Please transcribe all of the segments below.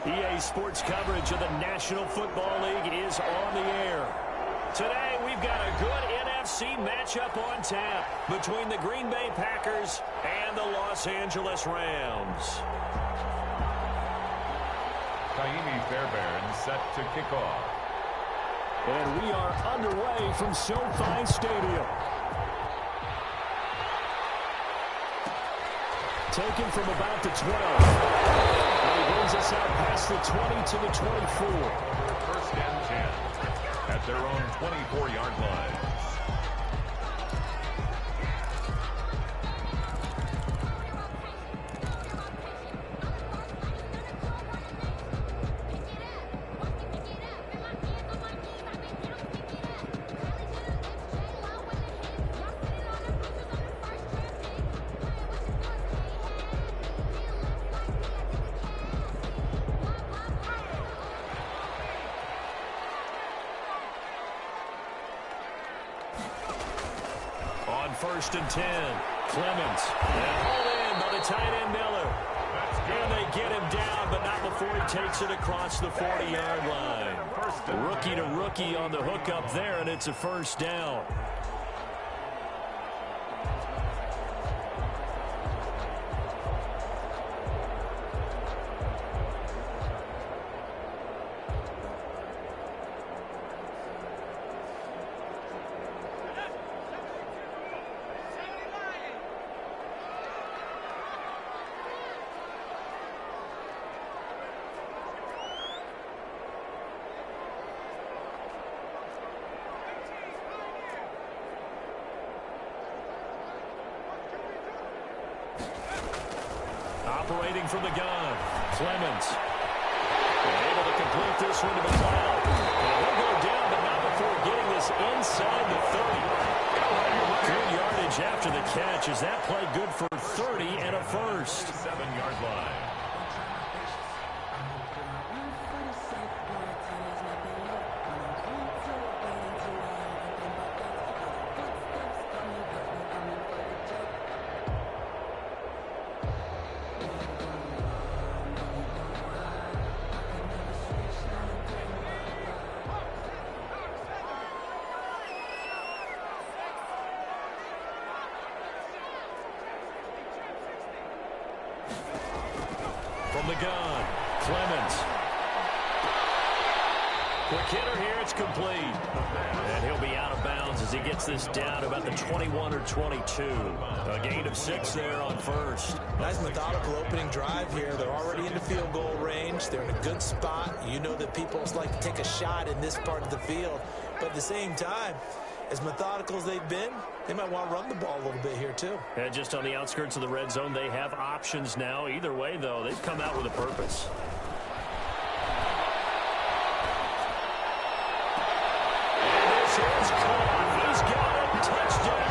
EA Sports coverage of the National Football League is on the air. Today, we've got a good NFC matchup on tap between the Green Bay Packers and the Los Angeles Rams. Kaimi Fairbairn set to kick off. And we are underway from SoFi Stadium. Taken from about the 12. And he brings us out past the 20 to the 24. First and 10 at their own 24-yard line. First and 10. Clemens. And hauled in by the tight end Miller. And they get him down, but not before he takes it across the 40-yard line. Rookie to rookie on the hookup there, and it's a first down. Operating from the gun, Clemens. Able to complete this one to McLeod. And he'll go down, but not before getting this inside the 30. Good yardage after the catch. Is that play good for 30 and a first? 7-yard line. From the gun, Clemens. Quick hitter here, it's complete. And he'll be out of bounds as he gets this down about the 21 or 22. A gain of 6 there on first. Nice methodical opening drive here. They're already in the field goal range. They're in a good spot. You know that people like to take a shot in this part of the field. But at the same time, as methodical as they've been, they might want to run the ball a little bit here too. And just on the outskirts of the red zone, they have options now. Either way, though, they've come out with a purpose. And this is caught. He's got it. Touchdown.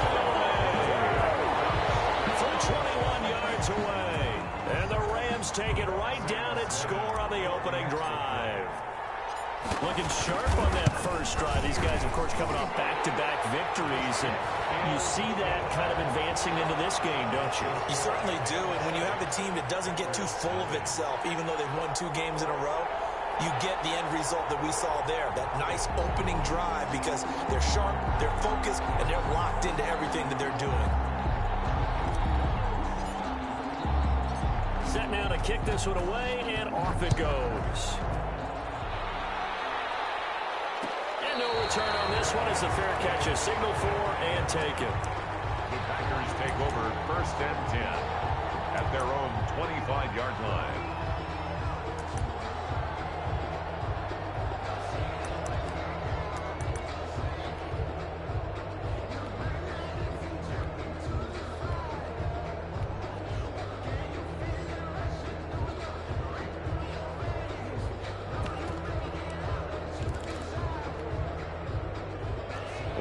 From 21 yards away. And the Rams take it right down and score on the opening drive. Looking sharp on that first drive. These guys, of course, coming off back-to-back victories, and you see that kind of advancing into this game, don't you? You certainly do, and when you have a team that doesn't get too full of itself, even though they've won 2 games in a row, you get the end result that we saw there, that nice opening drive, because they're sharp, they're focused, and they're locked into everything that they're doing. Set now to kick this one away, and off it goes. No return on this one. It's a fair catch, a signal for and taken. The Packers take over first and 10 at their own 25-yard line.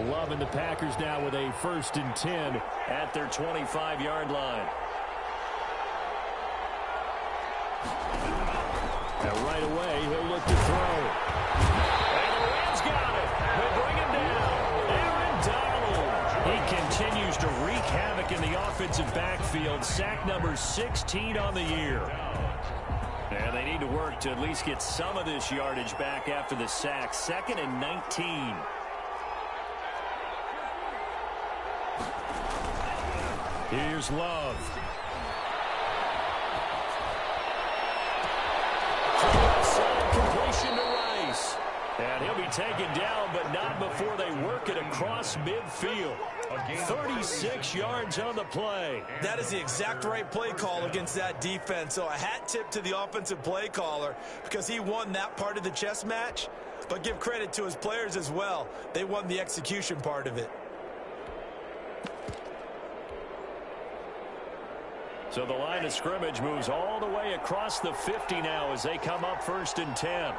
Loving the Packers now with a first and 10 at their 25-yard line. Now right away, he'll look to throw. And the Rams got it. They bring him down. Aaron Donald. He continues to wreak havoc in the offensive backfield. Sack number 16 on the year. And they need to work to at least get some of this yardage back after the sack. 2nd and 19. Here's Love. Completion to Rice. And he'll be taken down, but not before they work it across midfield. 36 yards on the play. That is the exact right play call against that defense. So a hat tip to the offensive play caller because he won that part of the chess match. But give credit to his players as well. They won the execution part of it. So the line of scrimmage moves all the way across the 50 now as they come up 1st and 10.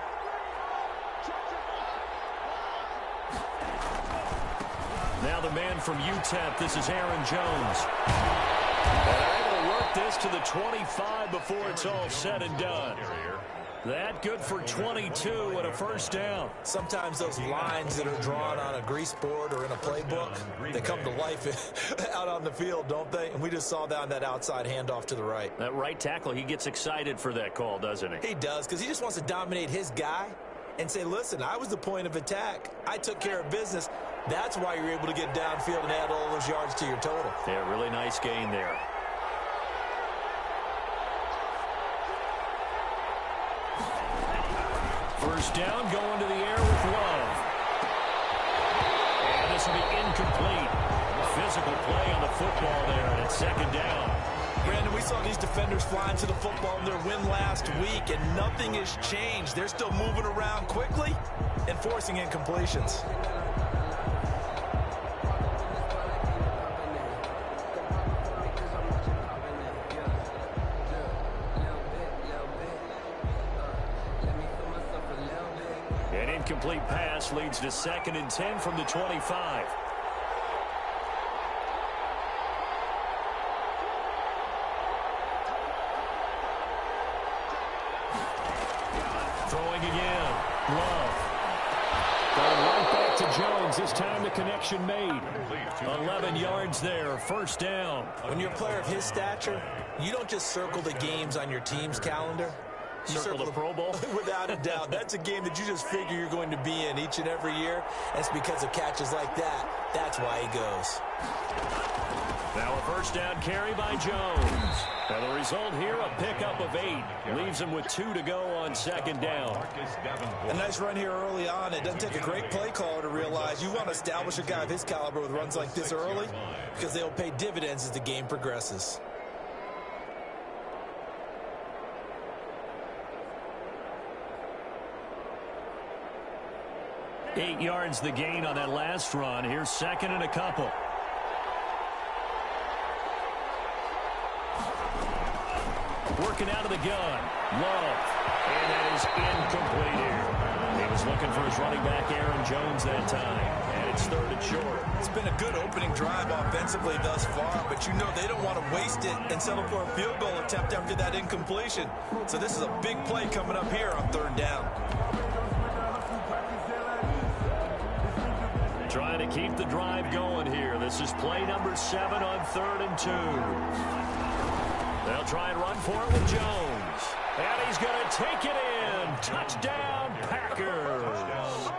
Now the man from UTEP, this is Aaron Jones. And they're able to work this to the 25 before it's all said and done. That good for 22 and a 1st down. Sometimes those lines that are drawn on a grease board or in a playbook, they come to life out on the field, don't they? And we just saw that on that outside handoff to the right. That right tackle, he gets excited for that call, doesn't he? He does, because he just wants to dominate his guy and say, listen, I was the point of attack. I took care of business. That's why you're able to get downfield and add all those yards to your total. Yeah, really nice gain there. First down, going to the air with Love. And this will be incomplete. Physical play on the football there, and it's 2nd down. Brandon, we saw these defenders flying to the football in their win last week, and nothing has changed. They're still moving around quickly and forcing incompletions. An incomplete pass leads to 2nd and 10 from the 25. Throwing again. Love. Going right back to Jones. This time the connection made. 11 yards there. 1st down. When you're a player of his stature, you don't just circle the games on your team's calendar. You circle the Pro Bowl? Without a doubt. That's a game that you just figure you're going to be in each and every year. And it's because of catches like that. That's why he goes. Now a 1st down carry by Jones. And the result here, a pickup of 8. Leaves him with 2 to go on 2nd down. A nice run here early on. It doesn't take a great play caller to realize you want to establish a guy of his caliber with runs like this early because they'll pay dividends as the game progresses. Eight yards the gain on that last run. Here's 2nd and a couple. Working out of the gun. Love. And that is incomplete here. He was looking for his running back, Aaron Jones, that time. And it's 3rd and short. It's been a good opening drive offensively thus far, but you know they don't want to waste it and settle for a field goal attempt after that incompletion. So this is a big play coming up here on 3rd down. Trying to keep the drive going here. This is play number 7 on 3rd and 2. They'll try and run for it with Jones. And he's going to take it in. Touchdown, Packers.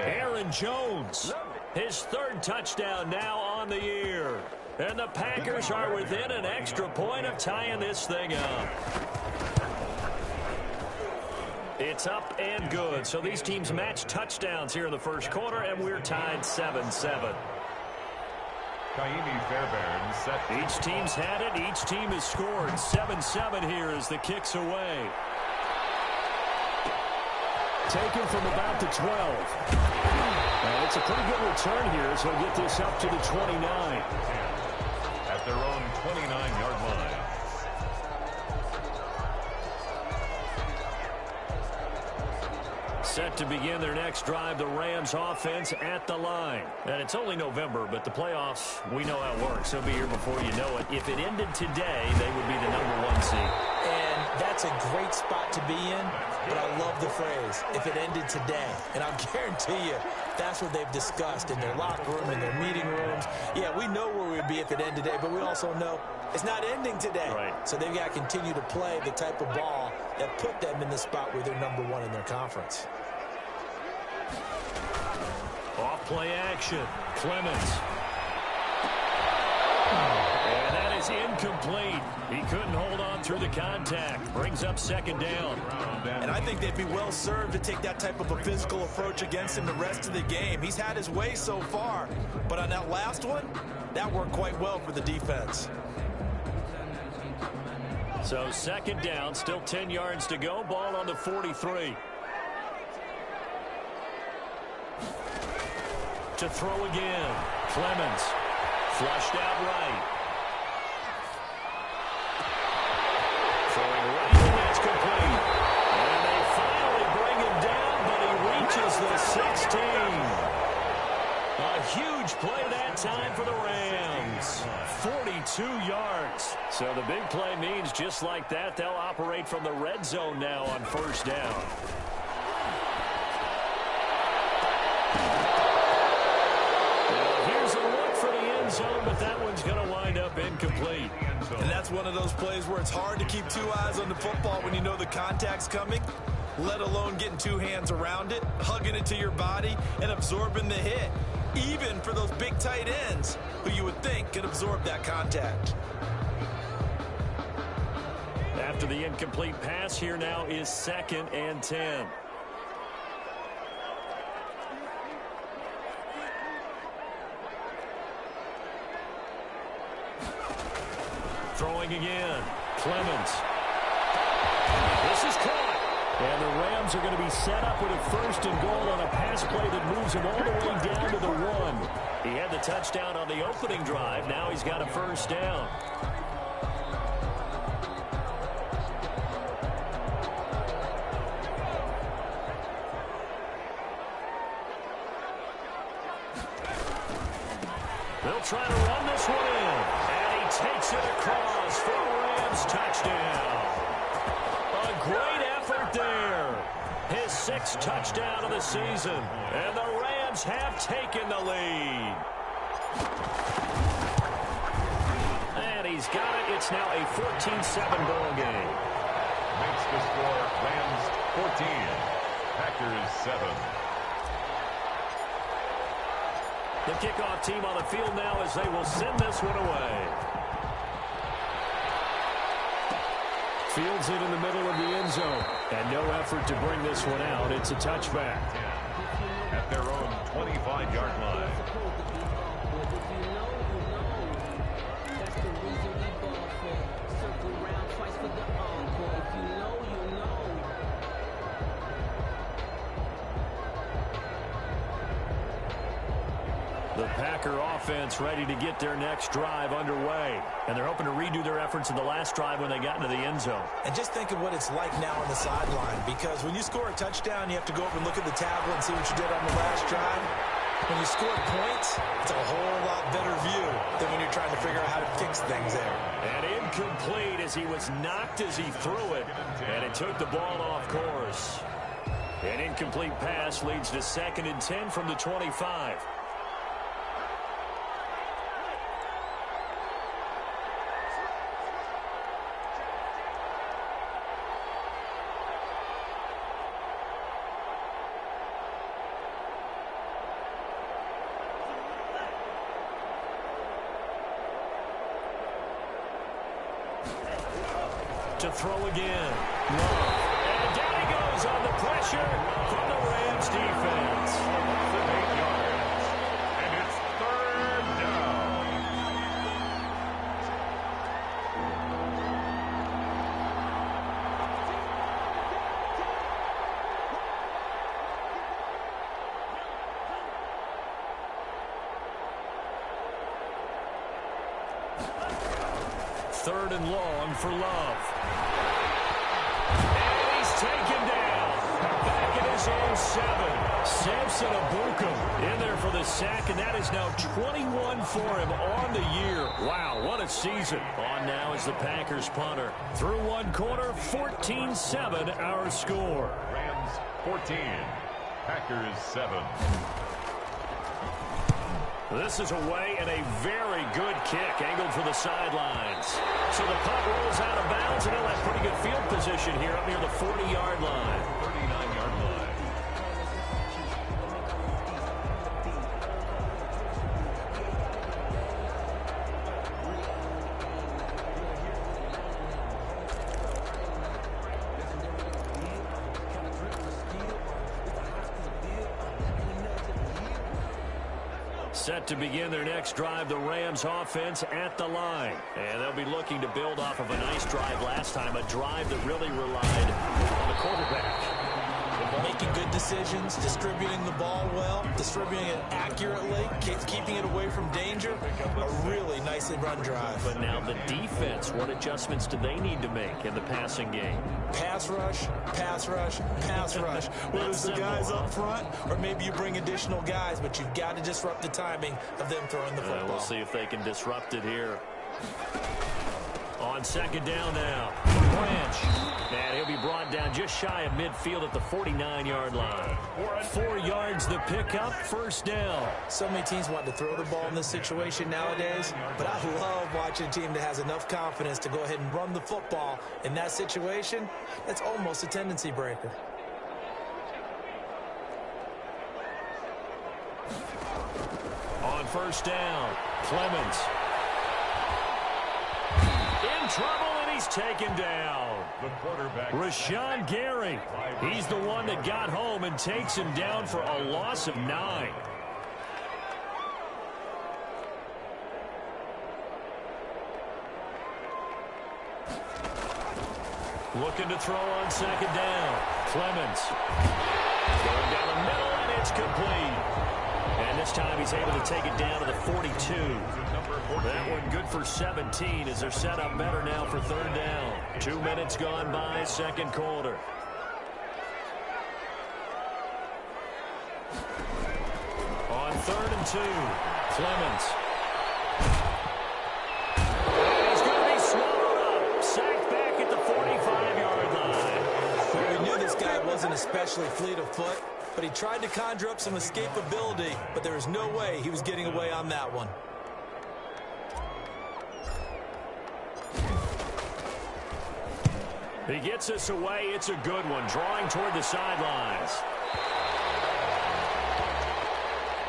Aaron Jones, his 3rd touchdown now on the year. And the Packers are within an extra point of tying this thing up. It's up and good. So these teams match touchdowns here in the 1st quarter, and we're tied 7-7. Each team's had it. Each team has scored. 7-7 here as the kick's away. Taken from about the 12. And it's a pretty good return here, so he'll get this up to the 29. At their own 29-yard line. Set to begin their next drive, the Rams offense at the line. And it's only November, but the playoffs, we know how it works. They'll be here before you know it. If it ended today, they would be the #1 seed. And that's a great spot to be in, but I love the phrase, if it ended today. And I'll guarantee you, that's what they've discussed in their locker room, in their meeting rooms. Yeah, we know where we'd be if it ended today, but we also know it's not ending today. Right. So they've got to continue to play the type of ball that put them in the spot where they're #1 in their conference. Off play action. Clemens. And that is incomplete. He couldn't hold on through the contact. Brings up second down. And I think they'd be well served to take that type of a physical approach against him the rest of the game. He's had his way so far. But on that last one, that worked quite well for the defense. So second down, still 10 yards to go. Ball on the 43. To throw again. Clemens. Flushed out right. Throwing right, and that's complete. And they finally bring him down, but he reaches the 16. A huge play that time for the Rams. 42 yards. So the big play means just like that, they'll operate from the red zone now on first down. Here's a look for the end zone, but that one's going to wind up incomplete. And that's one of those plays where it's hard to keep two eyes on the football when you know the contact's coming, let alone getting two hands around it, hugging it to your body, and absorbing the hit, even for those big tight ends who you would think could absorb that contact. After the incomplete pass, here now is 2nd and 10. Throwing again. Clemens. This is caught. And the Rams are going to be set up with a 1st and goal on a pass play that moves him all the way down to the 1. He had the touchdown on the opening drive. Now he's got a 1st down. They'll try to run this one in. And he takes it across for a Rams touchdown. A great effort there. His 6th touchdown of the season. And the Rams have taken the lead. And he's got it. It's now a 14-7 ball game. Makes the score Rams 14, Packers 7. The kickoff team on the field now as they will send this one away. Fields it in the middle of the end zone. And no effort to bring this one out. It's a touchback. At their own 25-yard line. The Packer offense ready to get their next drive underway. And they're hoping to redo their efforts in the last drive when they got into the end zone. And just think of what it's like now on the sideline, because when you score a touchdown, you have to go over and look at the tablet and see what you did on the last drive. When you score points, it's a whole lot better view than when you're trying to figure out how to fix things there. And incomplete as he was knocked as he threw it. And it took the ball off course. An incomplete pass leads to 2nd and 10 from the 25. To throw again. Love. And down he goes on the pressure from the Rams defense. 8 yards. And it's 3rd down. Third and long for Love. And he's taken down. Back at his own 7. Samson Abukum in there for the sack, and that is now 21 for him on the year. Wow, what a season. On now is the Packers punter. Through one quarter, 14-7 our score. Rams 14, Packers 7. This is away and a very good kick angled for the sidelines. So the punt rolls out of bounds, and they'll have pretty good field position here up near the 40-yard line. 39-yard line. Set to begin their next drive, the Rams offense at the line. And they'll be looking to build off of a nice drive last time, a drive that really relied on the quarterback. Making good decisions, distributing the ball well, distributing it accurately, keeping it away from danger. A really nicely run drive. But now the defense, what adjustments do they need to make in the passing game? Pass rush, pass rush, pass rush. Whether it's the guys up front or maybe you bring additional guys, but you've got to disrupt the timing of them throwing the football. We'll see if they can disrupt it here. On second down now, Branch. And he'll be brought down just shy of midfield at the 49-yard line. 4 yards the pickup, first down. So many teams want to throw the ball in this situation nowadays, but I love watching a team that has enough confidence to go ahead and run the football in that situation. That's almost a tendency breaker. On first down, Clemens. In trouble, and he's taken down. The quarterback, Rashawn Gary. He's the one that got home and takes him down for a loss of 9. Looking to throw on second down. Clemens. Going down the middle, and it's complete. And this time he's able to take it down to the 42. That one good for 17 as they're set up better now for third down. 2 minutes gone by, second quarter. On third and 2, Clemens. And he's going to be swallowed up. Sacked back at the 45-yard line. Well, we knew this guy wasn't especially fleet of foot, but he tried to conjure up some escapability, but there was no way he was getting away on that one. He gets us away. It's a good one, drawing toward the sidelines.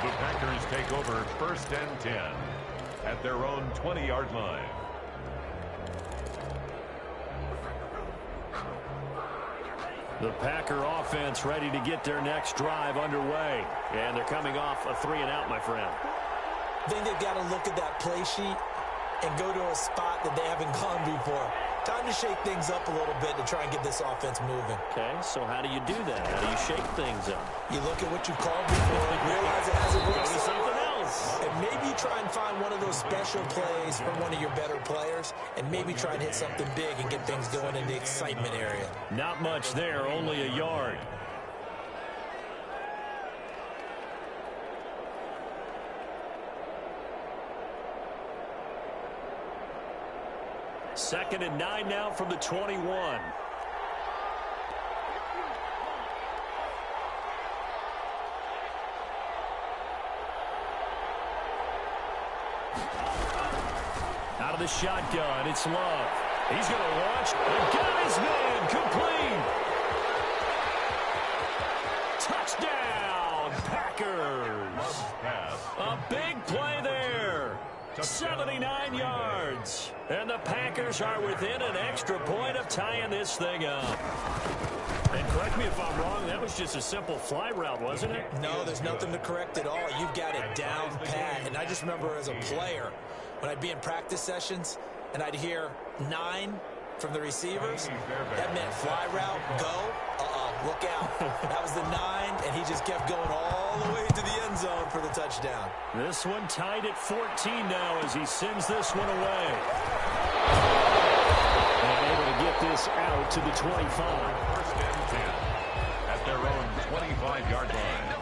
the Packers take over first and 10 at their own 20-yard line. The Packer offense ready to get their next drive underway. And they're coming off a 3-and-out, my friend. I think they've got to look at that play sheet and go to a spot that they haven't gone before. Time to shake things up a little bit to try and get this offense moving. Okay, so how do you do that? How do you shake things up? You look at what you called before and realize it hasn't worked. Go to something else. And maybe you try and find one of those special plays from one of your better players and maybe try and hit something big and get things going in the excitement area. Not much there, only a yard. Second and 9 now from the 21. Out of the shotgun, it's Love. He's going to launch and got his man complete. Touchdown, Packers. A big play there. 79 yards. And the Packers are within an extra point of tying this thing up. And correct me if I'm wrong, that was just a simple fly route, wasn't it? No, there's nothing to correct at all. You've got it down pat. And I just remember as a player, when I'd be in practice sessions and I'd hear 9 from the receivers, that meant fly route, go, look out. That was the 9, and he just kept going all the way to the end zone for the touchdown. This one tied at 14 now as he sends this one away. And able to get this out to the 25. First and 10 at their own 25-yard line.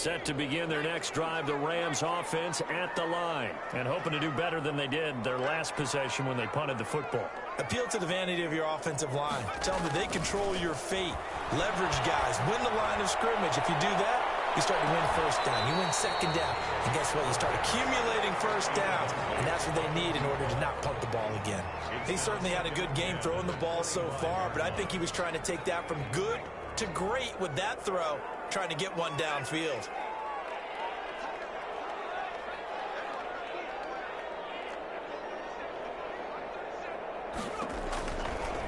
Set to begin their next drive, the Rams offense at the line. And hoping to do better than they did their last possession when they punted the football. Appeal to the vanity of your offensive line. Tell them that they control your fate. Leverage guys. Win the line of scrimmage. If you do that, you start to win first down. You win second down. And guess what? You start accumulating first downs. And that's what they need in order to not punt the ball again. He certainly had a good game throwing the ball so far, but I think he was trying to take that from good to great with that throw, trying to get one downfield.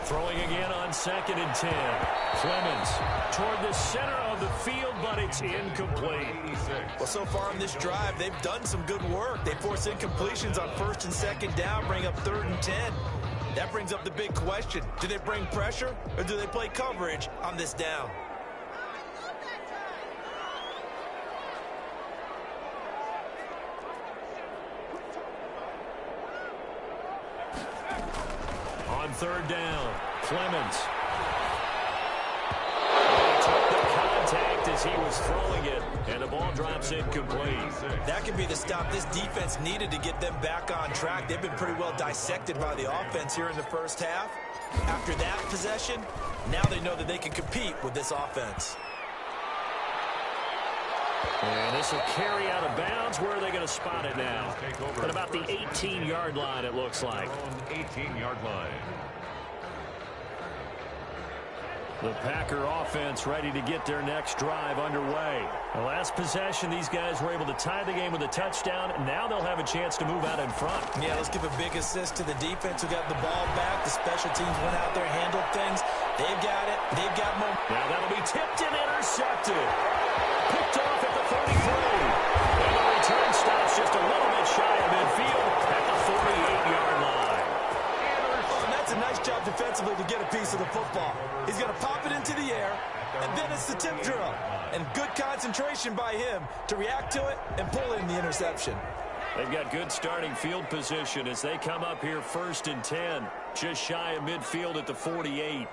Throwing again on 2nd and 10. Clemens toward the center of the field, but it's incomplete. Well, so far in this drive, they've done some good work. They force incompletions on 1st and 2nd down, bring up 3rd and 10. That brings up the big question. Do they bring pressure or do they play coverage on this down? On 3rd down, Clemens. He took the contact as he was throwing it, and the ball drops incomplete. That could be the stop this defense needed to get them back on track. They've been pretty well dissected by the offense here in the first half. After that possession, now they know that they can compete with this offense. And this will carry out of bounds. Where are they going to spot it now? At about the 18-yard line, it looks like. 18-yard line. The Packer offense ready to get their next drive underway. The last possession, these guys were able to tie the game with a touchdown. Now they'll have a chance to move out in front. Yeah, let's give a big assist to the defense who got the ball back. The special teams went out there, handled things. They've got it. They've got momentum. Now that'll be tipped and intercepted. Picked off at the 33. And the return stops just a little bit shy of midfield at the 48-yard line. Oh, and that's a nice job defensively to get a piece of the football. He's going to pop it into the air, and then it's the tip drill. And good concentration by him to react to it and pull in the interception. They've got good starting field position as they come up here 1st and 10. Just shy of midfield at the 48.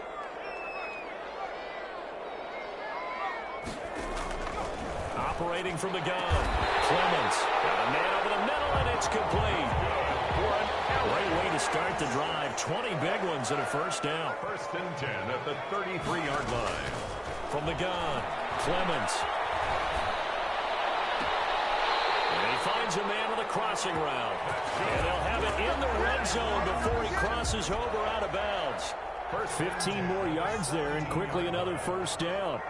Operating from the gun. Clemens got a man over the middle, and it's complete. Great way to start the drive. 20 big ones and a first down. 1st and 10 at the 33-yard line. From the gun, Clemens. And he finds a man on the crossing route. And they'll have it in the red zone before he crosses over out of bounds. 15 more yards there, and quickly another first down.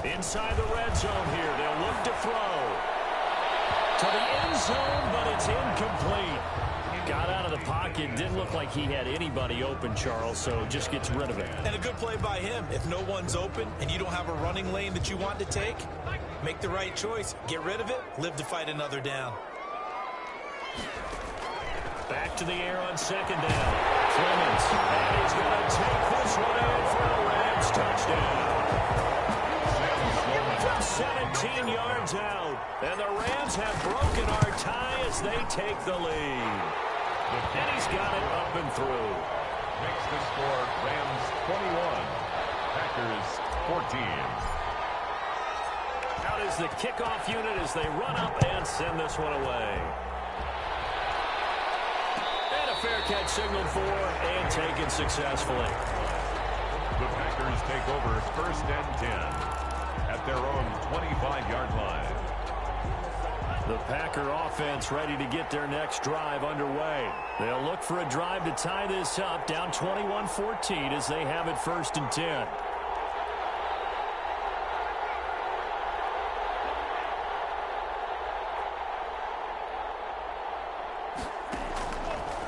Inside the red zone here, they'll look to throw. To the end zone, but it's incomplete. Got out of the pocket. Didn't look like he had anybody open, Charles, so just gets rid of it. And a good play by him. If no one's open and you don't have a running lane that you want to take, make the right choice. Get rid of it. Live to fight another down. Back to the air on 2nd down. Clemens. And he's going to take this one in for a Rams touchdown. From 17 yards out. And the Rams have broken our tie as they take the lead. And he's got it up and through. Makes the score Rams 21, Packers 14. Out is the kickoff unit as they run up and send this one away. And a fair catch signaled for and taken successfully. The Packers take over 1st and 10 at their own 25-yard line. The Packer offense ready to get their next drive underway. They'll look for a drive to tie this up, down 21-14 as they have it 1st and 10.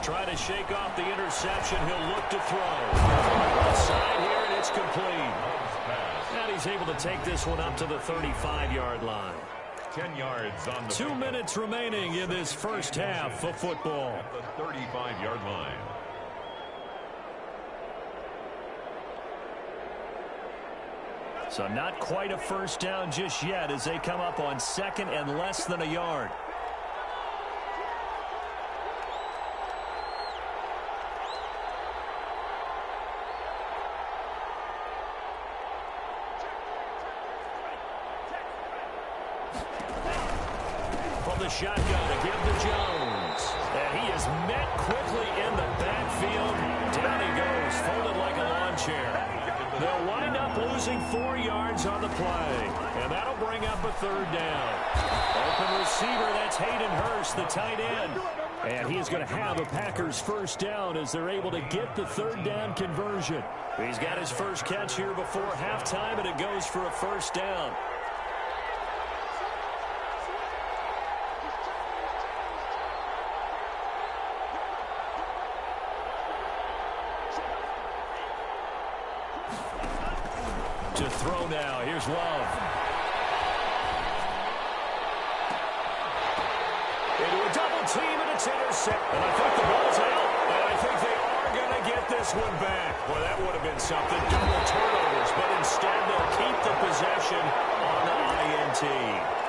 Try to shake off the interception. He'll look to throw. Side here, and it's complete. And he's able to take this one up to the 35-yard line. 10 yards on the 2 minutes remaining in this first half of football. At the 35-yard line. So not quite a first down just yet as they come up on 2nd and less than a yard. the shotgun to give to Jones. And he is met quickly in the backfield. Down he goes, folded like a lawn chair. They'll wind up losing 4 yards on the play. And that'll bring up a third down. Open receiver, that's Hayden Hurst, the tight end. And he is going to have a Packers first down as they're able to get the third down conversion. He's got his first catch here before halftime, and it goes for a first down. To throw now, here's Love. Into a double team, and it's intercepted. And I think the ball's out. And I think they are going to get this one back. Well, that would have been something. Double turnovers. But instead, they'll keep the possession on the INT.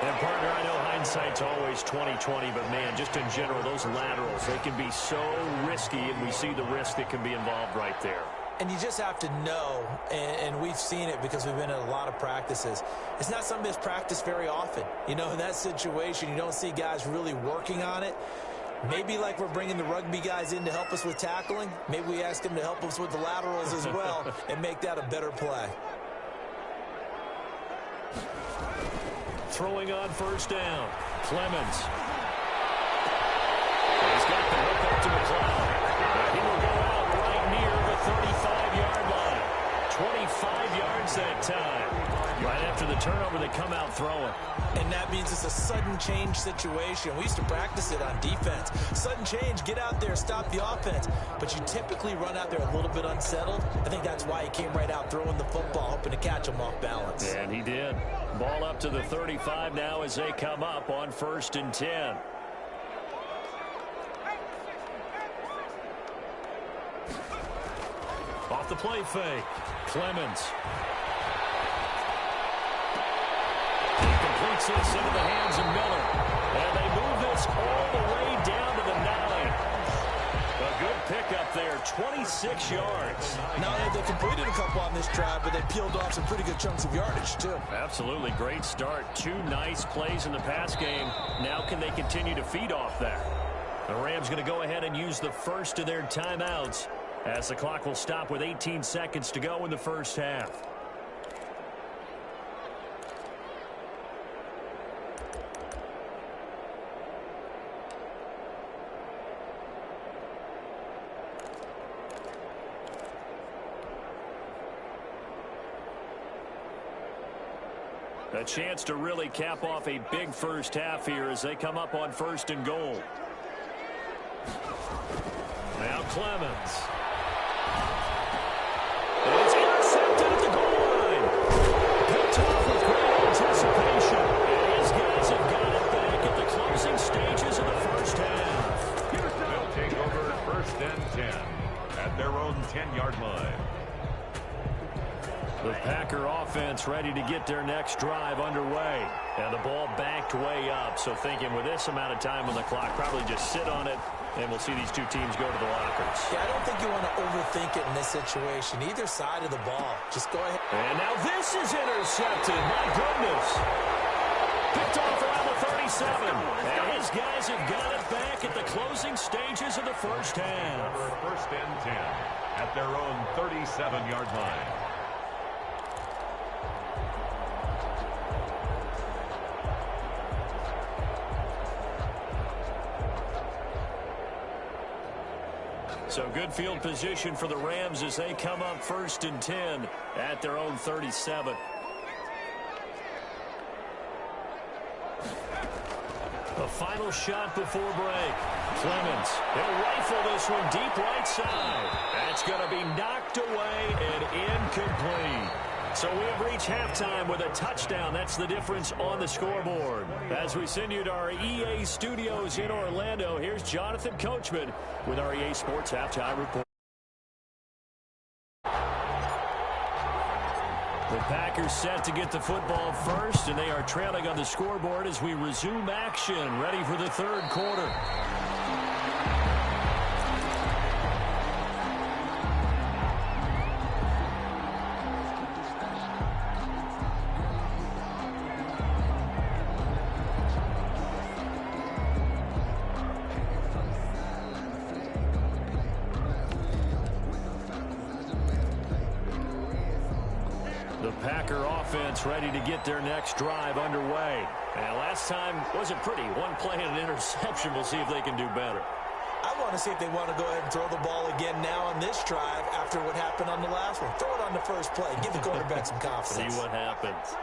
And, partner, I know hindsight's always 20/20. But, man, just in general, those laterals, they can be so risky. And we see the risk that can be involved right there. And you just have to know, and we've seen it because we've been at a lot of practices, it's not something that's practiced very often. You know, in that situation, you don't see guys really working on it. Maybe like we're bringing the rugby guys in to help us with tackling. Maybe we ask them to help us with the laterals as well and make that a better play. Throwing on first down, Clemens. He's got the hook up to McLeod. He will go out right near the 35-yard line. 25 yards that time. Right after the turnover, they come out throwing. And that means it's a sudden change situation. We used to practice it on defense. Sudden change, get out there, stop the offense. But you typically run out there a little bit unsettled. I think that's why he came right out throwing the football, hoping to catch him off balance. And he did. Ball up to the 35 now as they come up on 1st and 10. Off the play fake, Clemens. He completes this into the hands of Miller. And they move this all the way down to the 9. A good pickup there, 26 yards. Now they completed a couple on this drive, but they peeled off some pretty good chunks of yardage, too. Absolutely, great start. 2 nice plays in the pass game. Now can they continue to feed off that? The Rams going to go ahead and use the first of their timeouts, as the clock will stop with 18 seconds to go in the first half. A chance to really cap off a big first half here as they come up on 1st and goal. Now Clemens. And it's intercepted at the goal line. Picked off with great anticipation. And his guys have got it back at the closing stages of the first half. They'll take over 1st and 10 at their own 10-yard line. The Packer offense ready to get their next drive underway. And the ball backed way up. So thinking with this amount of time on the clock, probably just sit on it, and we'll see these two teams go to the lockers. Yeah, I don't think you want to overthink it in this situation. Either side of the ball. Just go ahead. And now this is intercepted. My goodness. Picked off around the 37. And his guys have got it back at the closing stages of the first half. 1st and 10 at their own 37-yard line. So good field position for the Rams as they come up 1st and 10 at their own 37. The final shot before break. Clemens, he'll rifle this one deep right side. That's going to be knocked away and incomplete. So we have reached halftime with a touchdown. That's the difference on the scoreboard. As we send you to our EA studios in Orlando, here's Jonathan Coachman with our EA Sports Halftime Report. The Packers set to get the football first, and they are trailing on the scoreboard as we resume action, ready for the third quarter. Packer offense ready to get their next drive underway. And last time wasn't pretty. One play and an interception. We'll see if they can do better. I want to see if they want to go ahead and throw the ball again now on this drive after what happened on the last one. Throw it on the first play. Give the quarterback some confidence. See what happens.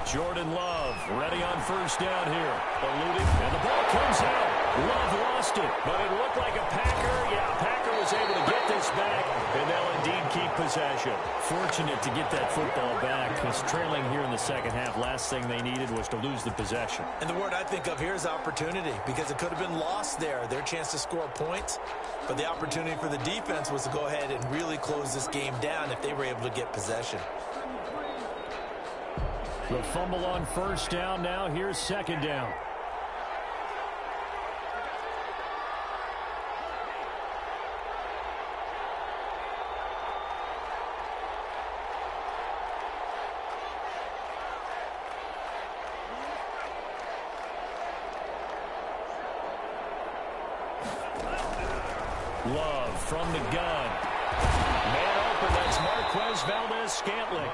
Jordan Love ready on first down here. Eluding, and the ball comes out. Love lost it, but it looked like a Packer. Yeah, Packer was able to get this back, and they'll indeed keep possession. Fortunate to get that football back, because trailing here in the second half, last thing they needed was to lose the possession. And the word I think of here is opportunity, because it could have been lost there. Their chance to score points, but the opportunity for the defense was to go ahead and really close this game down if they were able to get possession. The fumble on first down. Now here's second down. Love from the gun. Man open, that's Marquez Valdez-Scantling.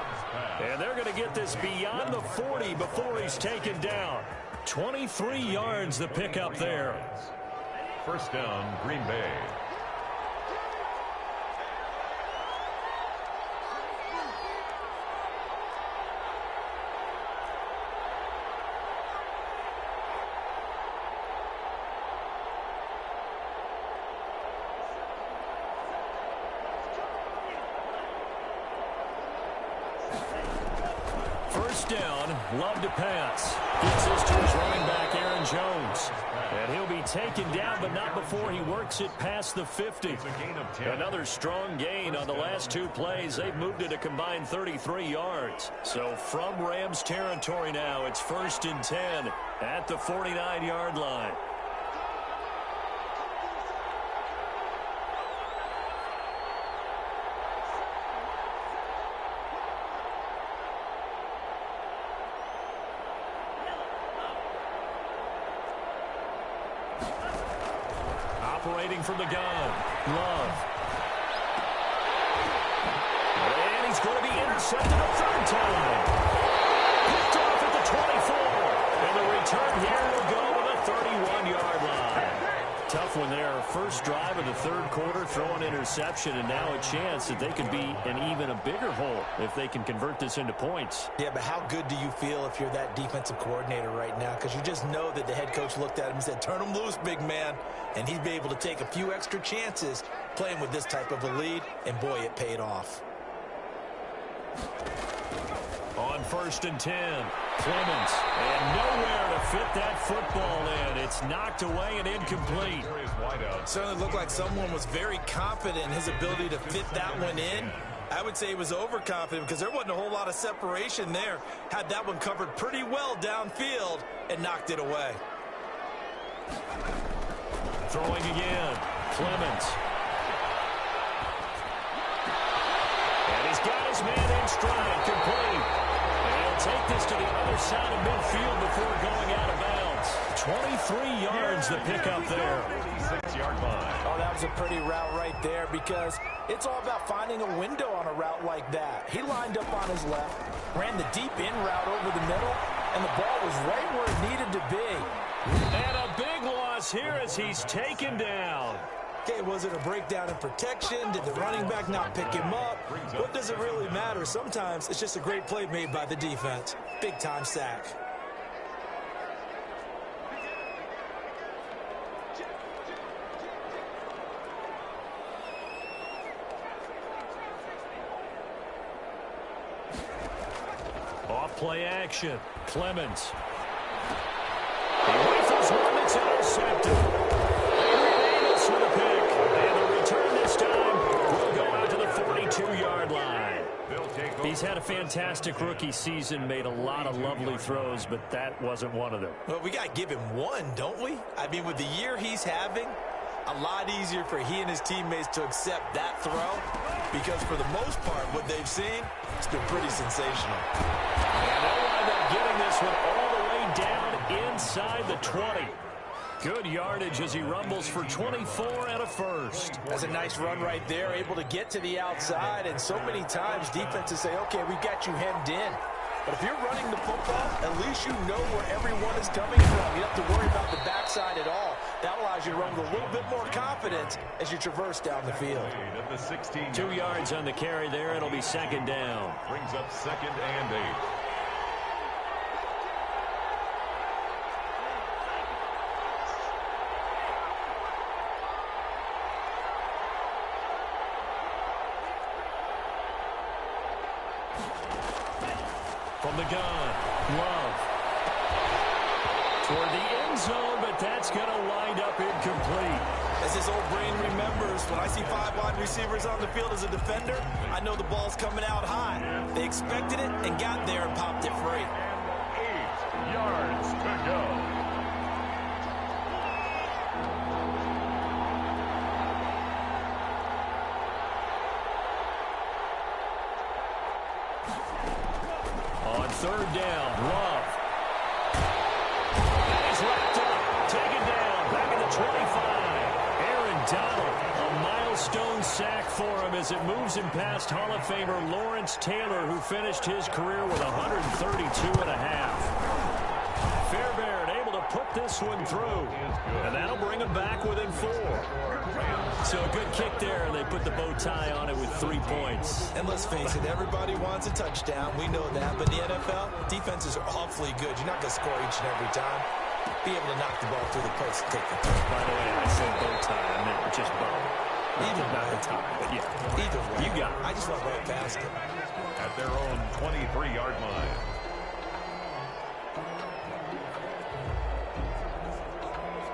And they're going to get this beyond the 40 before he's taken down. 23 yards the pickup there. First down, Green Bay. Down, Love to pass. Gets this to his running back, Aaron Jones. And he'll be taken down, but not before he works it past the 50. Another strong gain on the last two plays. They've moved it a combined 33 yards. So from Rams territory now, it's 1st and 10 at the 49-yard line. Operating from the gun, Love. And he's going to be intercepted a third time. Picked off at the 24. And the return here will go to the 31-yard line. Tough one there. First drive of the third quarter, throw an interception, and now a chance that they could be in even a bigger hole if they can convert this into points. Yeah, but how good do you feel if you're that defensive coordinator right now? Because you just know that the head coach looked at him and said, turn him loose, big man. And he'd be able to take a few extra chances playing with this type of a lead, and boy, it paid off. On 1st and 10, Clemens, and nowhere to fit that football in. It's knocked away and incomplete. Certainly looked like someone was very confident in his ability to fit that one in. I would say he was overconfident because there wasn't a whole lot of separation there. Had that one covered pretty well downfield and knocked it away. Throwing again, Clemens. And he's got his man in stride, complete. And he'll take this to the other side of midfield before going out of bounds. 23 yards to pick up there. 86-yard line. Oh, that was a pretty route right there because it's all about finding a window on a route like that. He lined up on his left, ran the deep in route over the middle, and the ball was right where it needed to be. And a big loss here as he's taken down. Okay, was it a breakdown in protection? Did the running back not pick him up? What does it really matter? Sometimes it's just a great play made by the defense. Big-time sack. Off play action. Clemens. He rifles one that's intercepted. With a pick, and the return this time will go out to the 42-yard line. He's had a fantastic rookie season, made a lot of lovely throws, but that wasn't one of them. Well, we got to give him one, don't we? I mean, with the year he's having, a lot easier for he and his teammates to accept that throw because for the most part, what they've seen, it's been pretty sensational. And they'll wind up getting this one all the way down inside the 20. Good yardage as he rumbles for 24 and a first. That's a nice run right there, able to get to the outside. And so many times defenses say, okay, we've got you hemmed in. But if you're running the football, at least you know where everyone is coming from. You don't have to worry about the backside at all. That allows you to run with a little bit more confidence as you traverse down the field. 2 yards on the carry there. It'll be second down. Brings up 2nd and 8. From the gun, Love. Toward the end zone, but that's going to wind up incomplete. As his old brain remembers, when I see 5 wide receivers on the field as a defender, I know the ball's coming out high. They expected it and got there and popped it free. 8 yards to go. On 3rd down, Love. And he's wrapped up, taken down, back at the 25. Aaron Donald, a milestone sack for him as it moves him past Hall of Famer Lawrence Taylor, who finished his career with 132 and a half. Fairbairn able to put this one through, and that'll bring him back within 4. So a good kick there, and they put the bow tie on it with 3 points. And let's face it, everybody wants a touchdown. We know that. But in the NFL, defenses are awfully good. You're not going to score each and every time. Be able to knock the ball through the post and take the throw. By the way, I said bow tie. I meant just bow. Either Not the tie, but yeah. Either way. You got it. I just went right past it. At their own 23-yard line.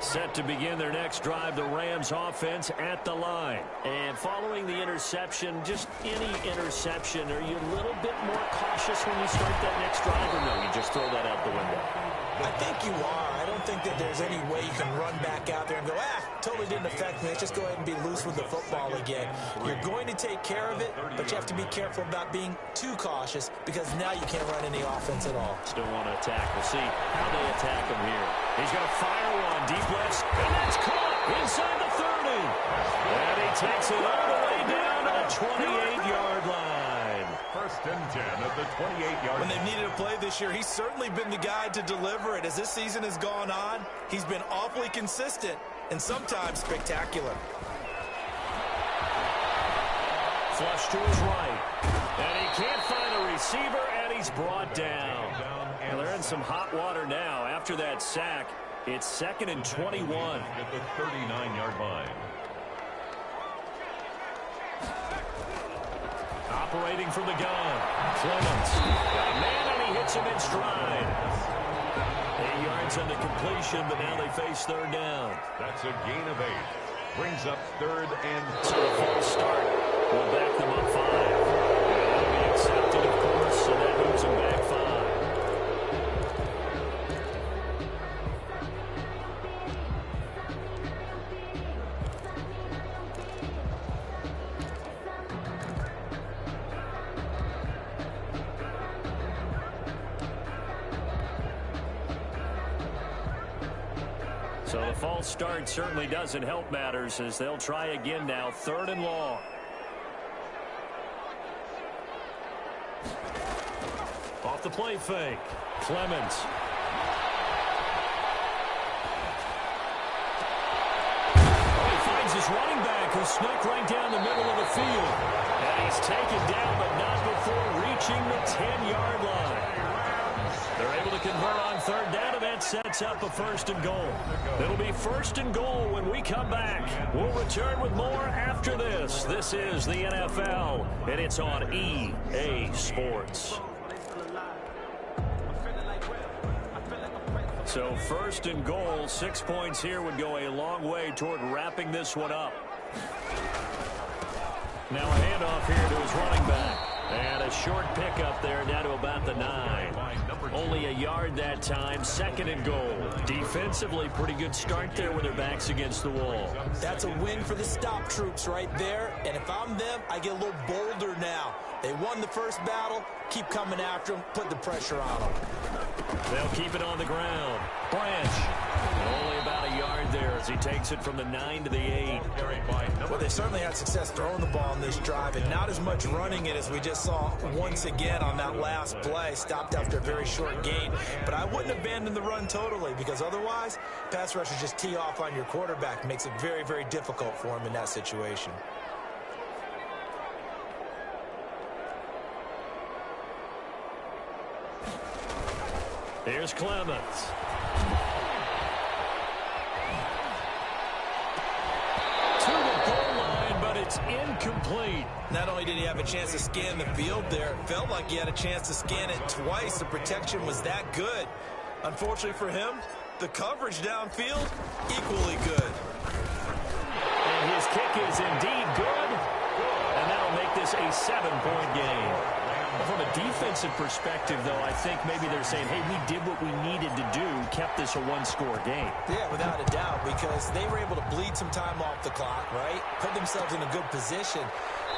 Set to begin their next drive, the Rams offense at the line. And following the interception, just any interception, are you a little bit more cautious when you start that next drive, or no, you just throw that out the window? I think you are. I don't think that there's any way you can run back out there and go, totally didn't affect me. Let's just go ahead and be loose with the football again. You're going to take care of it, but you have to be careful about being too cautious because now you can't run any offense at all. Still want to attack. We'll see how they attack him here. He's going to fire one deep left, and that's caught inside the 30. And he takes it all the way down to the 28-yard line. 1st and 10 at the 28-yard line. When they've needed a play this year, he's certainly been the guy to deliver it. As this season has gone on, he's been awfully consistent and sometimes spectacular. Flush to his right. And he can't find a receiver, and he's brought down. And they're in some hot water now. After that sack, it's 2nd and 21. At the 39-yard line. Operating from the gun, Clemens. Got a man, and he hits him in stride. 8 yards on the completion, but now they face 3rd down. That's a gain of 8. Brings up 3rd and... So a false start will back them up 5. That'll be accepted, of course, and that moves them back 5. So the false start certainly doesn't help matters as they'll try again now, 3rd and long. Off the play fake, Clemens. Oh, he finds his running back who snuck right down the middle of the field. And he's taken down, but not before reaching the 10-yard line. They're able to convert on 3rd down, and that sets up a 1st and goal. It'll be 1st and goal when we come back. We'll return with more after this. This is the NFL, and it's on EA Sports. So 1st and goal, 6 points here would go a long way toward wrapping this one up. Now a handoff here to his running back. And a short pickup there down to about the 9. Only a yard that time, 2nd and goal. Defensively, pretty good start there with their backs against the wall. That's a win for the stop troops right there. And if I'm them, I get a little bolder now. They won the first battle. Keep coming after them. Put the pressure on them. They'll keep it on the ground. Branch. Only about a yard as he takes it from the 9 to the 8. Well, they certainly had success throwing the ball on this drive, and not as much running it as we just saw once again on that last play. Stopped after a very short gain. But I wouldn't abandon the run totally, because otherwise, pass rushers just tee off on your quarterback. Makes it very, very difficult for him in that situation. Here's Clemens. To the goal line, but it's incomplete. Not only did he have a chance to scan the field there, it felt like he had a chance to scan it twice. The protection was that good. Unfortunately for him, the coverage downfield, equally good. And his kick is indeed good. And that'll make this a 7-point game. From a defensive perspective, though, I think maybe they're saying, hey, we did what we needed to do, kept this a one-score game. Yeah, without a doubt, because they were able to bleed some time off the clock, right? Put themselves in a good position,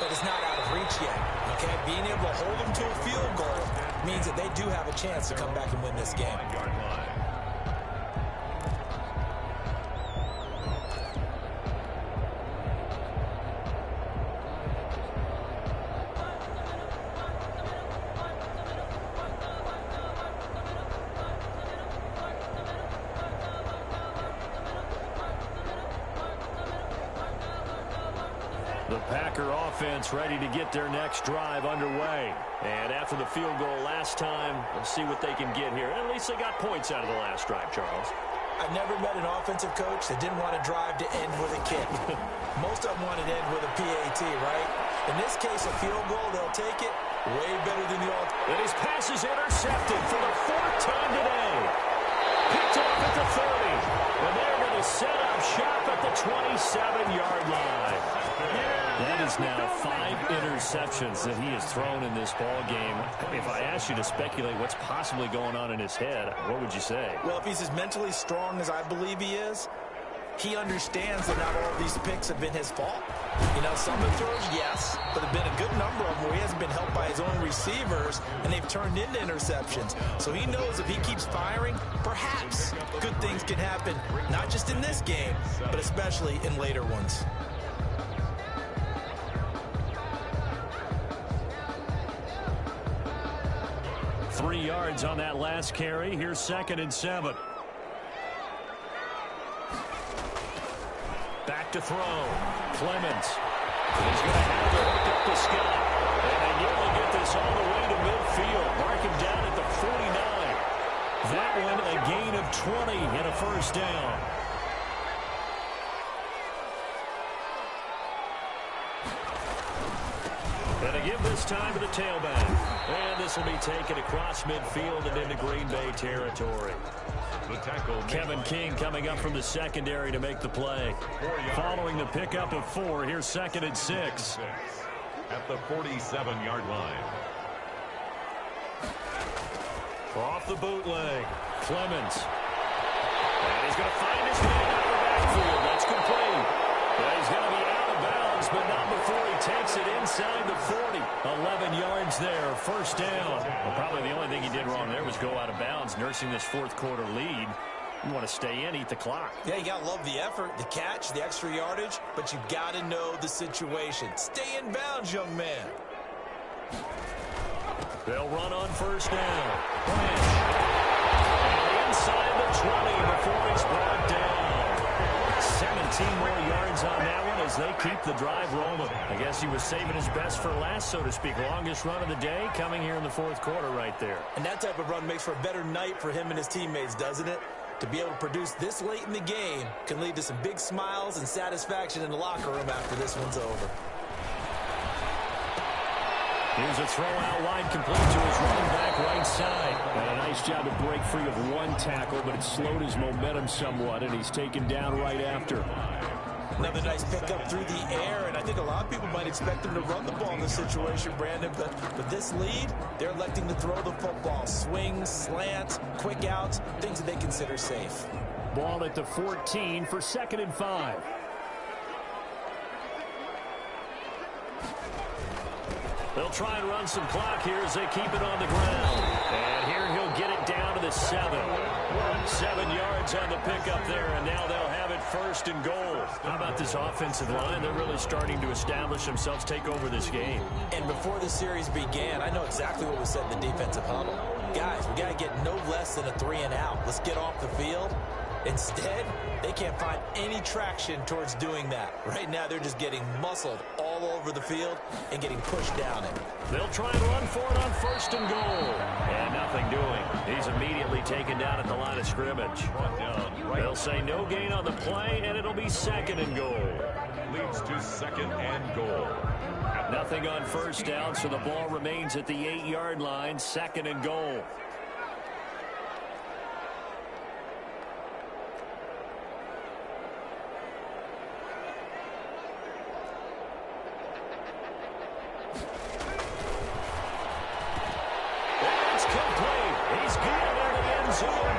but it's not out of reach yet, okay? Being able to hold them to a field goal means that they do have a chance to come back and win this game. The Packer offense ready to get their next drive underway. And after the field goal last time, we'll see what they can get here. At least they got points out of the last drive, Charles. I've never met an offensive coach that didn't want to drive to end with a kick. Most of them wanted to end with a PAT, right? In this case, a field goal, they'll take it way better than the all. And his pass is intercepted for the 4th time today. Picked off at the 30. And they're going to set up shop at the 27-yard line. That is now 5 interceptions that he has thrown in this ball game. If I asked you to speculate what's possibly going on in his head, what would you say? Well, if he's as mentally strong as I believe he is, he understands that not all of these picks have been his fault. You know, some of the throws, yes, but there have been a good number of them where he hasn't been helped by his own receivers, and they've turned into interceptions. So he knows if he keeps firing, perhaps good things can happen, not just in this game, but especially in later ones. Three yards on that last carry. Here's 2nd and 7. Back to throw. Clemens. He's going to have to hook up the Scott. And they nearly get this all the way to midfield. Mark him down at the 49. That one a gain of 20 and a first down. And a give this time to the tailback. And this will be taken across midfield and into Green Bay territory. The tackle, Kevin King coming up from the secondary to make the play. Following the pickup of 4, here's 2nd and 6. At the 47-yard line. Off the bootleg. Clemens. And he's going to find his man out of the backfield. That's complete. And he's going to be out of bounds, but not before he takes it inside the 40. 11 yards there, first down. Well, probably the only thing he did wrong there was go out of bounds, nursing this 4th quarter lead. You want to stay in, eat the clock. Yeah, you got to love the effort, the catch, the extra yardage, but you got to know the situation. Stay in bounds, young man. They'll run on first down. Branch. And inside the 20 before he's brought down. 17 more yards on that one as they keep the drive rolling. I guess he was saving his best for last, so to speak. Longest run of the day coming here in the 4th quarter right there. And that type of run makes for a better night for him and his teammates, doesn't it? To be able to produce this late in the game can lead to some big smiles and satisfaction in the locker room after this one's over. Here's a throw out wide, complete to his running back right side. And a nice job to break free of one tackle, but it slowed his momentum somewhat, and he's taken down right after. Another nice pickup through the air, and I think a lot of people might expect him to run the ball in this situation, Brandon, but with this lead, they're electing to throw the football. Swings, slants, quick outs, things that they consider safe. Ball at the 14 for 2nd and 5. They'll try and run some clock here as they keep it on the ground. And here he'll get it down to the 7. 7 yards on the pickup there, and now they'll have it 1st and goal. How about this offensive line? They're really starting to establish themselves, take over this game. And before the series began, I know exactly what was said in the defensive huddle. Guys, we got to get no less than a 3 and out. Let's get off the field. Instead, they can't find any traction towards doing that. Right now, they're just getting muscled all over the field and getting pushed down it. They'll try and run for it on 1st and goal. And nothing doing. He's immediately taken down at the line of scrimmage. They'll say no gain on the play, and it'll be 2nd and goal. Leads to 2nd and goal. Nothing on 1st down, so the ball remains at the 8-yard line, 2nd and goal.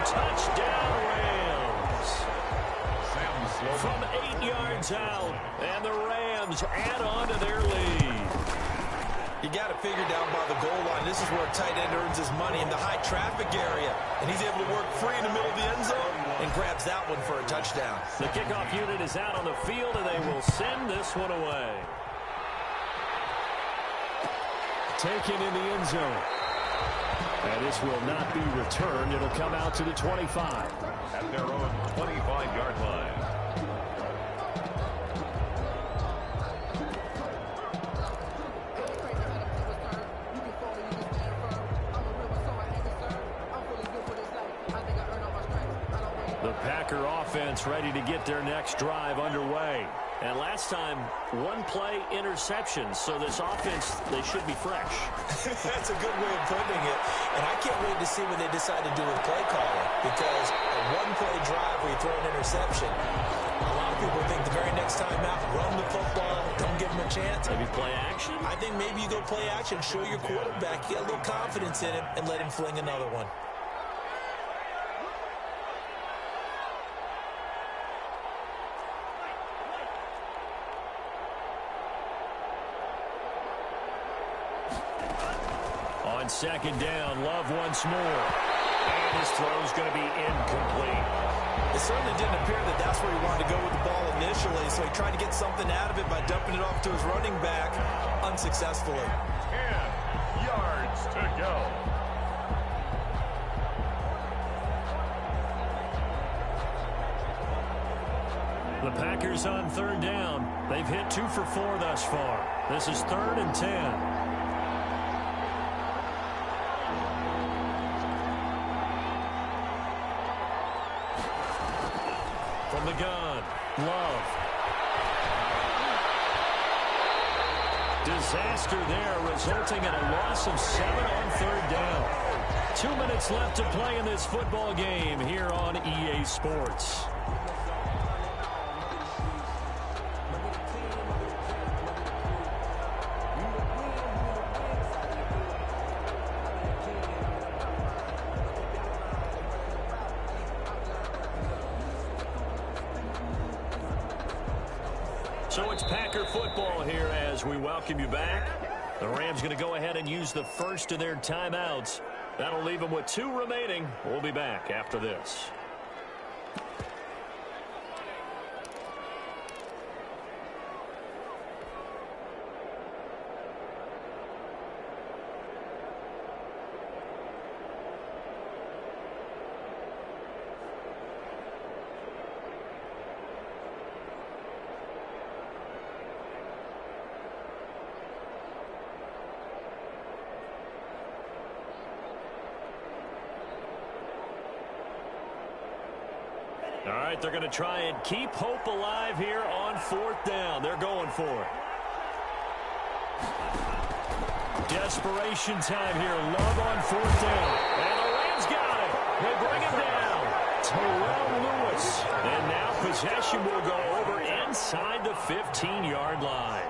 Touchdown, Rams. From 8 yards out, and the Rams add on to their lead. You got to figure down by the goal line. This is where a tight end earns his money in the high traffic area. And he's able to work free in the middle of the end zone and grabs that one for a touchdown. The kickoff unit is out on the field, and they will send this one away. Taken in the end zone. And this will not be returned. It'll come out to the 25. At their own 25-yard line. The Packer offense ready to get their next drive underway. And last time, 1-play interception. So this offense, they should be fresh. That's a good way of putting it. And I can't wait to see what they decide to do with play calling. Because a 1-play drive where you throw an interception, a lot of people think the very next time out, run the football, don't give them a chance. Maybe play action? I think maybe you go play action, show your quarterback, get a little confidence in him, and let him fling another one. On 2nd down, Love once more. And his throw's going to be incomplete. It certainly didn't appear that that's where he wanted to go with the ball initially, so he tried to get something out of it by dumping it off to his running back unsuccessfully. 10 yards to go. The Packers on 3rd down. They've hit 2 for 4 thus far. This is 3rd and 10. From the gun, Love. Disaster there, resulting in a loss of 7 on 3rd down. 2 minutes left to play in this football game here on EA Sports. So it's Packer football here as we welcome you back. The Rams going to go ahead and use the first of their timeouts. That'll leave them with 2 remaining. We'll be back after this. All right, they're going to try and keep hope alive here on 4th down. They're going for it. Desperation time here. Love on 4th down. And the Rams got it. They bring him down. Terrell Lewis. And now possession will go over inside the 15-yard line.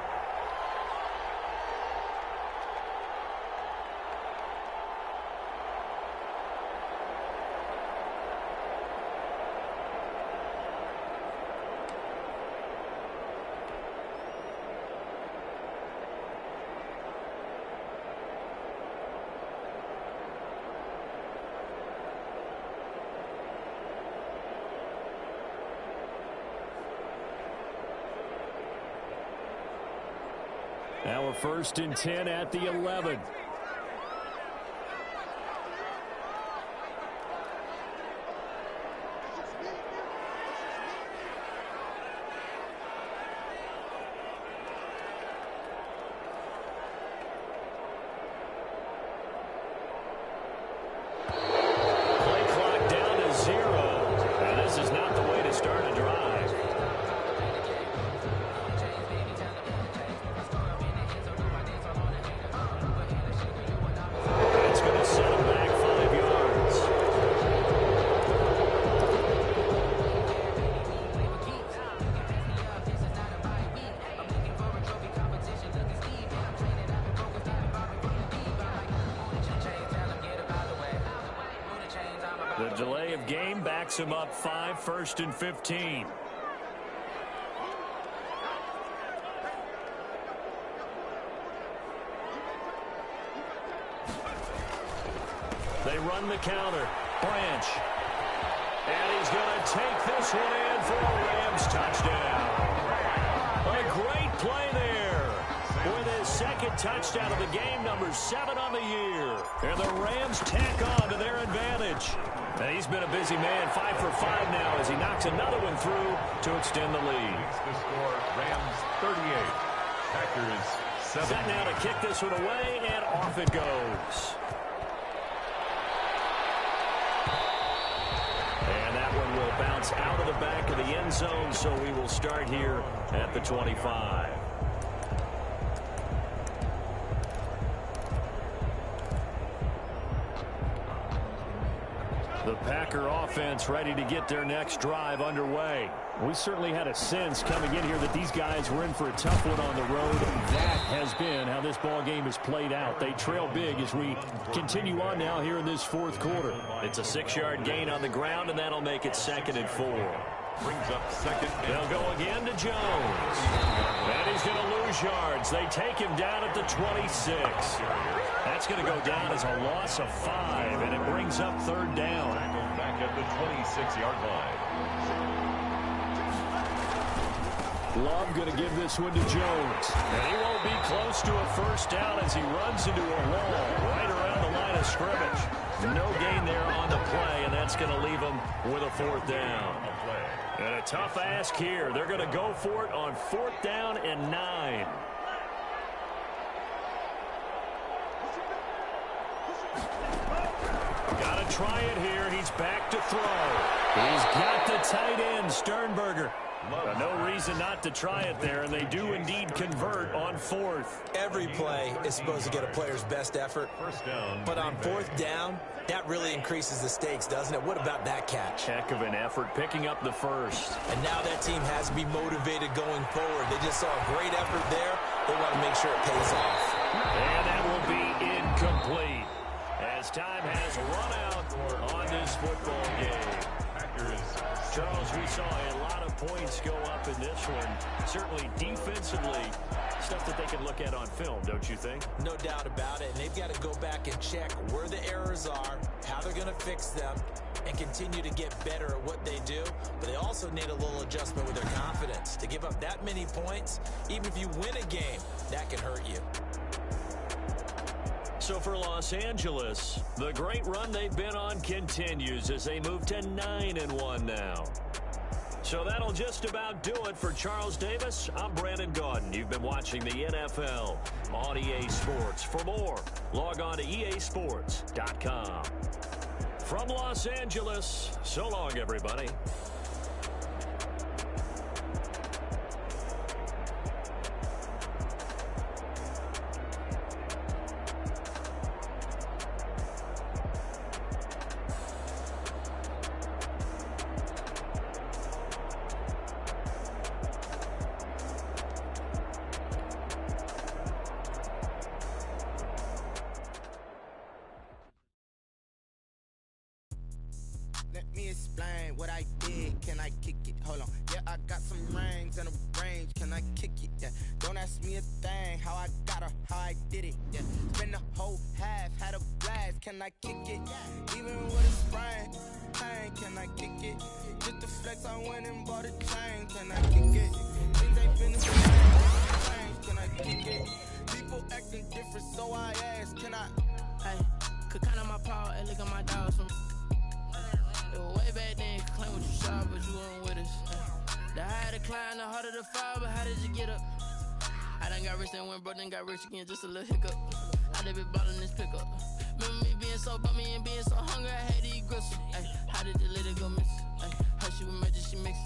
Now we're 1st and 10 at the 11. The delay of game backs him up 5, 1st and 15. They run the counter. Branch. And he's going to take this one in for a Rams touchdown. A great play there. With his 2nd touchdown of the game, number 7 on the year. And the Rams tack on to their advantage. And he's been a busy man, 5 for 5 now as he knocks another one through to extend the lead. The score, Rams 38, Packers 7. Set now to kick this one away, and off it goes. And that one will bounce out of the back of the end zone, so we will start here at the 25. The Packer offense ready to get their next drive underway. We certainly had a sense coming in here that these guys were in for a tough one on the road. That has been how this ball game has played out. They trail big as we continue on now here in this 4th quarter. It's a 6-yard gain on the ground, and that'll make it 2nd and 4. Brings up 2nd. They'll go again to Jones. And he's going to lose yards. They take him down at the 26. That's going to go down as a loss of 5, and it brings up 3rd down. Back at the 26-yard line. Love going to give this one to Jones. And he won't be close to a 1st down as he runs into a wall right around the line of scrimmage. No gain there on the play, and that's going to leave him with a 4th down. And a tough ask here. They're going to go for it on 4th down and 9. Got to try it here. He's back to throw. He's got the tight end, Sternberger. No reason not to try it there, and they do indeed convert on 4th. Every play is supposed to get a player's best effort. 1st down. But on 4th down, that really increases the stakes, doesn't it? What about that catch? Heck of an effort picking up the 1st. And now that team has to be motivated going forward. They just saw a great effort there. They want to make sure it pays off. And that will be incomplete as time has run out on this football game. Charles, we saw a lot of points go up in this one. Certainly defensively, stuff that they can look at on film, don't you think? No doubt about it. And they've got to go back and check where the errors are, how they're going to fix them, and continue to get better at what they do. But they also need a little adjustment with their confidence. To give up that many points, even if you win a game, that can hurt you. So for Los Angeles, the great run they've been on continues as they move to 9-1 now. So that'll just about do it for Charles Davis. I'm Brandon Gaudin. You've been watching the NFL on EA Sports. For more, log on to easports.com. From Los Angeles, so long, everybody. Let me explain what I did. Can I kick it? Hold on. Yeah, I got some rings and a range. Can I kick it? Yeah. Don't ask me a thing. How I got her, how I did it. Yeah. Spend the whole half, had a blast. Can I kick it? Even with a sprain. Pain, can I kick it? Just the flex, I went and bought a chain. Can I kick it? Things ain't been the same. Can I kick it? got rich, then went broke, then got rich again, just a little hiccup. I done been ballin' this pickup. Remember me being so bummy and being so hungry, I had to eat gristle. Ay, how did the lady go miss? Ay, how she was magic, she mixed.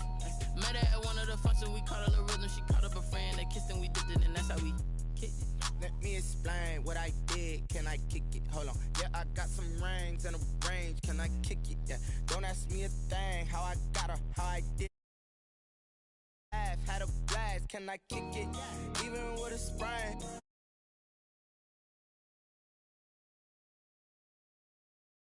Met her at one of the functions, we caught a little rhythm. She caught up a friend, they kissed and we dipped it, and that's how we kicked it. Let me explain what I did. Can I kick it? Hold on. Yeah, I got some rings and a range. Can I kick it? Yeah. Don't ask me a thing. How I got her, how I did. Had a blast. Can I kick it? Even with